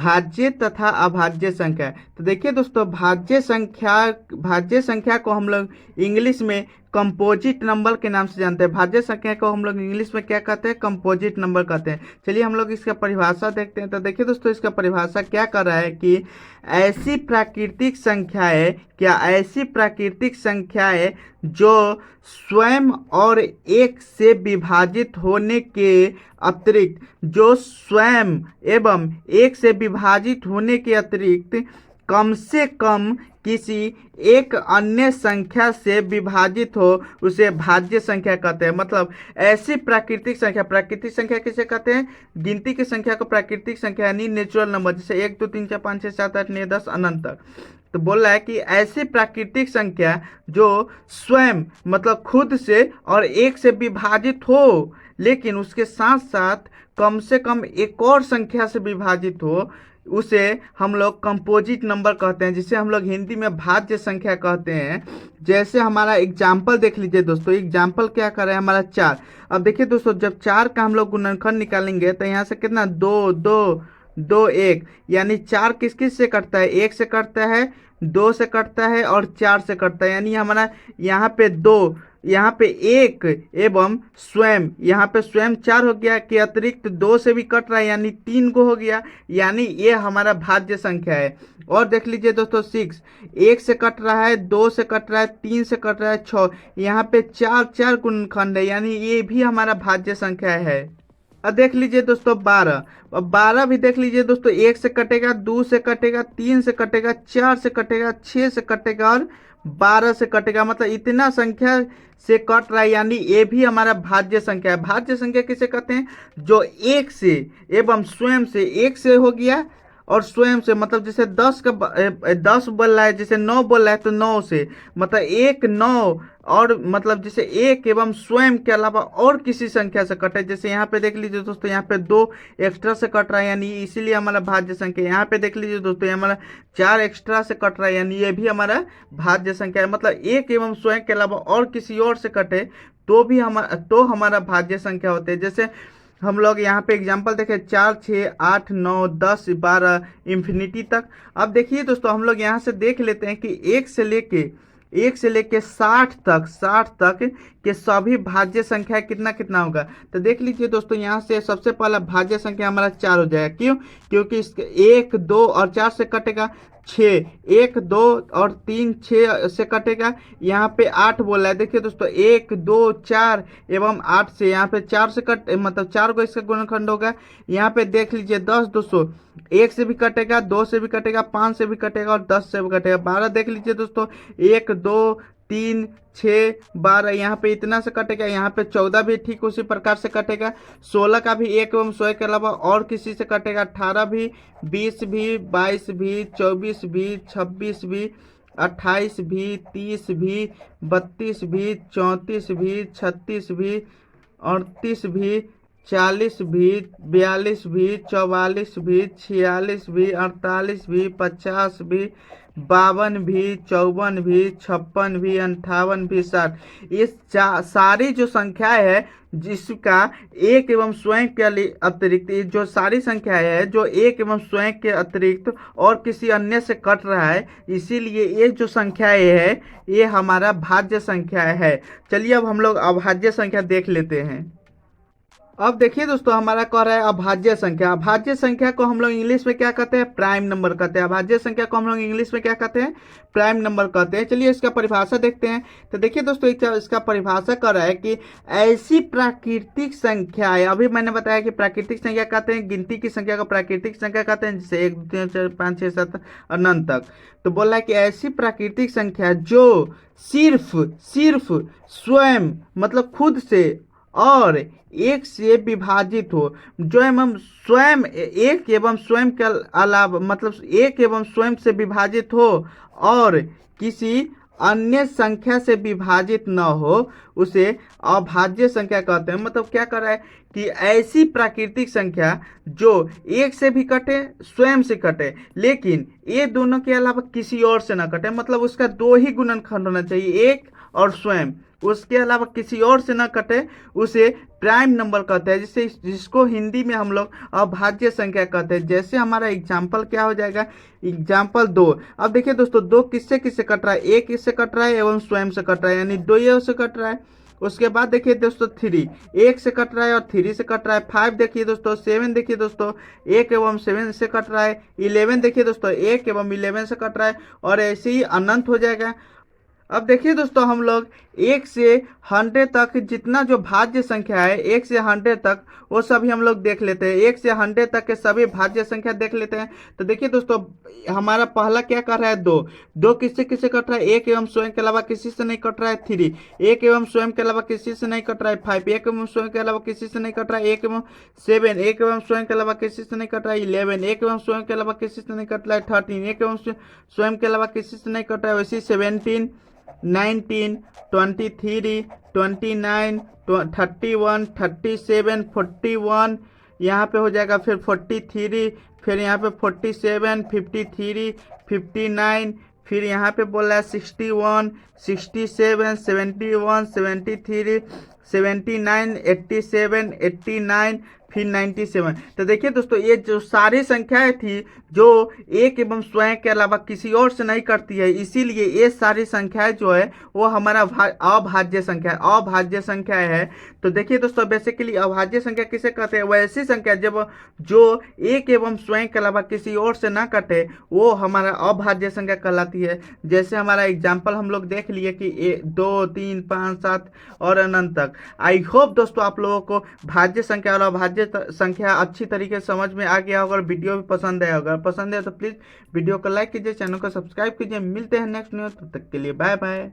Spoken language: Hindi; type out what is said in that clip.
भाज्य तथा अभाज्य संख्या। तो देखिए दोस्तों, भाज्य संख्या को हम लोग इंग्लिश में कंपोजिट नंबर के नाम से जानते हैं। भाज्य संख्या को हम लोग इंग्लिश में क्या कहते हैं? कंपोजिट नंबर कहते हैं। चलिए हम लोग इसका परिभाषा देखते हैं। तो देखिए दोस्तों, इसका परिभाषा क्या कर रहा है कि ऐसी प्राकृतिक संख्याएं जो स्वयं और एक से विभाजित होने के अतिरिक्त कम से कम किसी एक अन्य संख्या से विभाजित हो, उसे भाज्य संख्या कहते हैं। मतलब ऐसी प्राकृतिक संख्या किसे कहते हैं? गिनती की संख्या को प्राकृतिक संख्या यानी नेचुरल नंबर, जैसे 1 2 3 4 5 6 7 8 9 10 अनंत तक। तो बोल रहा है कि ऐसी प्राकृतिक संख्या जो स्वयं मतलब खुद से और एक से विभाजित हो, लेकिन उसके साथ साथ कम से कम एक और संख्या से विभाजित हो, उसे हम लोग कंपोजिट नंबर कहते हैं, जिसे हम लोग हिंदी में भाज्य संख्या कहते हैं। जैसे हमारा एग्जाम्पल देख लीजिए दोस्तों। एग्जाम्पल क्या कर रहा है हमारा 4। अब देखिए दोस्तों, जब 4 का हम लोग गुणनखंड निकालेंगे तो यहाँ से कितना 2 2 2 1, यानी 4 किस किस से कटता है? 1 से कटता है, 2 से कटता है और 4 से कटता है। यानी हमारा यहाँ पे 2, यहाँ पे 1 एवं स्वयं, यहाँ पे स्वयं 4 हो गया, के अतिरिक्त 2 से भी कट रहा है यानी 3 को हो गया। यानी ये हमारा भाज्य संख्या है। और देख लीजिए दोस्तों 6, 1 से कट रहा है, 2 से कट रहा है, 3 से कट रहा है, 6, यहाँ पे 4 गुणनखंड है, यानी ये भी हमारा भाज्य संख्या है। अब देख लीजिए दोस्तों 12। अब 12 भी देख लीजिए दोस्तों, 1 से कटेगा, 2 से कटेगा, 3 से कटेगा, 4 से कटेगा, 6 से कटेगा और 12 से कटेगा। मतलब इतना संख्या से कट रहा है, यानी ये भी हमारा भाज्य संख्या है। भाज्य संख्या किसे कहते हैं? जो एक से एवं स्वयं से, एक से हो गया और स्वयं से, मतलब जैसे 10 बोल रहा है, जैसे 9 बोल रहा है तो 9 से, मतलब 1 9, और मतलब जैसे 1 एवं स्वयं के अलावा और किसी संख्या से कटे। जैसे यहाँ पे देख लीजिए दोस्तों, यहाँ पे 2 एक्स्ट्रा से कट रहा है, यानी इसीलिए हमारा भाज्य संख्या। यहाँ पे देख लीजिए दोस्तों, ये हमारा 4 एक्स्ट्रा से कट रहा है, यानी ये भी हमारा भाज्य संख्या है। मतलब 1 एवं स्वयं के अलावा और किसी और से कटे तो हमारा भाज्य संख्या होते हैं। जैसे हम लोग यहाँ पे एग्जाम्पल देखें, 4 6 8 9 10 12 इंफिनिटी तक। अब देखिए दोस्तों, हम लोग यहाँ से देख लेते हैं कि 1 से लेके 60 तक के सभी भाज्य संख्या कितना होगा। तो देख लीजिए दोस्तों, यहाँ से सबसे पहला भाज्य संख्या हमारा 4 हो जाएगा। क्यों? क्योंकि इसके 1 2 और 4 से कटेगा 6, 1 2 और 3 6 से कटेगा। यहाँ पे 8 बोला है। देखिए दोस्तों, 1 2 4 एवं 8 से, यहाँ पे 4 से मतलब 4 को इसका गुणनखंड होगा। यहाँ पे देख लीजिए 10 200, 1 से भी कटेगा, 2 से भी कटेगा, 5 से भी कटेगा और 10 से भी कटेगा। 12 देख लीजिए दोस्तों, 1 2 3 6 12, यहाँ पे इतना से कटेगा। यहाँ पे 14 भी ठीक उसी प्रकार से कटेगा। 16 का भी 1 एवं 100 के अलावा और किसी से कटेगा। 18 भी, 20 भी, 22 भी, 24 भी, 26 भी, 28 भी, 30 भी, 32 भी, 34 भी, 36 भी, 38 भी, 40 भी, 42 भी, 44 भी, 46 भी, 48 भी, 50 भी, 52 भी, 54 भी, 56 भी, 58 भी, 60। ये सारी जो संख्याएं है, जिसका एक एवं स्वयं के अतिरिक्त, जो सारी संख्याएं है जो एक एवं स्वयं के अतिरिक्त और किसी अन्य से कट रहा है, इसीलिए ये जो संख्याएं है ये हमारा भाज्य संख्या है। चलिए अब हम लोग अभाज्य संख्या देख लेते हैं। अब देखिए दोस्तों, हमारा कह रहा है अभाज्य संख्या। अभाज्य संख्या को हम लोग इंग्लिश में क्या कहते हैं? प्राइम नंबर कहते हैं। अभाज्य संख्या को हम लोग इंग्लिश में क्या कहते हैं? प्राइम नंबर कहते हैं। चलिए इसका परिभाषा देखते हैं। तो देखिए दोस्तों, इसका परिभाषा कर रहा है कि ऐसी प्राकृतिक संख्याएं, अभी मैंने बताया कि प्राकृतिक संख्या कहते हैं गिनती की संख्या को प्राकृतिक संख्या कहते हैं, जैसे 1 2 3 4 5 6 7 अनंत तक। तो बोल रहा है कि ऐसी प्राकृतिक संख्या जो सिर्फ स्वयं मतलब खुद से और एक से विभाजित हो, जो एवं स्वयं एक एवं स्वयं के अलावा मतलब एक एवं स्वयं से विभाजित हो और किसी अन्य संख्या से विभाजित न हो, उसे अभाज्य संख्या कहते हैं। मतलब क्या कर रहा है कि ऐसी प्राकृतिक संख्या जो एक से भी कटे, स्वयं से कटे, लेकिन ये दोनों के अलावा किसी और से ना कटे। मतलब उसका 2 ही गुणनखंड होना चाहिए, एक और स्वयं। उसके अलावा किसी और से ना कटे उसे प्राइम नंबर कहते हैं, जिसको हिंदी में हम लोग अभाज्य संख्या कहते हैं। जैसे हमारा एग्जाम्पल क्या हो जाएगा, एग्जाम्पल 2। अब देखिए दोस्तों, 2 किससे किससे कट रहा है, एक इससे कट रहा है एवं स्वयं से कट रहा है, यानी 2 ये से कट रहा है। उसके बाद देखिए दोस्तों 3 1 से कट रहा है और 3 से कट रहा है। 5 देखिए दोस्तों, 7 देखिए दोस्तों 1 एवं 7 से कट रहा है। 11 देखिए दोस्तों 1 एवं 11 से कट रहा है, और ऐसे ही अनंत हो जाएगा। अब देखिए दोस्तों, हम लोग 1 से 100 तक जितना जो भाज्य संख्या है, 1 से 100 तक वो सभी हम लोग देख लेते हैं। 1 से 100 तक के सभी भाज्य संख्या देख लेते हैं। तो देखिए दोस्तों, हमारा पहला क्या कर रहा है, 2 2 किससे किससे कट रहा है, 1 एवं स्वयं के अलावा किसी से नहीं कट रहा है। 3 1 एवं स्वयं के अलावा किसी से नहीं कट रहा है। 5 1 एवं स्वयं के अलावा किसी से नहीं कट रहा है। 1 एवं 7 1 एवं स्वयं के अलावा किसी से नहीं कट रहा है। 11 1 एवं स्वयं के अलावा किसी से नहीं कट रहा है। 13 1 एवं स्वयं के अलावा किसी से नहीं कट रहा है। वैसे 17 19 23 29 31 37 41 यहाँ पे हो जाएगा, फिर 43, फिर यहाँ पे 47 53 59, फिर यहाँ पे बोला है 61 67 71 73 79 87 89, फिर 97। तो देखिए दोस्तों, ये जो सारी संख्याएं थी जो एक एवं स्वयं के अलावा किसी और से नहीं करती है, इसीलिए ये सारी संख्याएं जो है वो हमारा अभाज्य संख्या है। तो देखिए दोस्तों, बेसिकली अभाज्य संख्या किसे कहते हैं, वैसी संख्या जब जो एक एवं स्वयं के अलावा किसी और से ना कटे वो हमारा अभाज्य संख्या कहलाती है। जैसे हमारा एग्जाम्पल हम लोग देख लिए कि 2 3 5 7 और अनंत तक। आई होप दोस्तों आप लोगों को भाज्य संख्या और अभाज्य संख्या अच्छी तरीके से समझ में आ गया होगा और वीडियो भी पसंद आया होगा। पसंद है तो प्लीज वीडियो को लाइक कीजिए, चैनल को सब्सक्राइब कीजिए। मिलते हैं नेक्स्ट न्यूज, तब तक के लिए बाय बाय।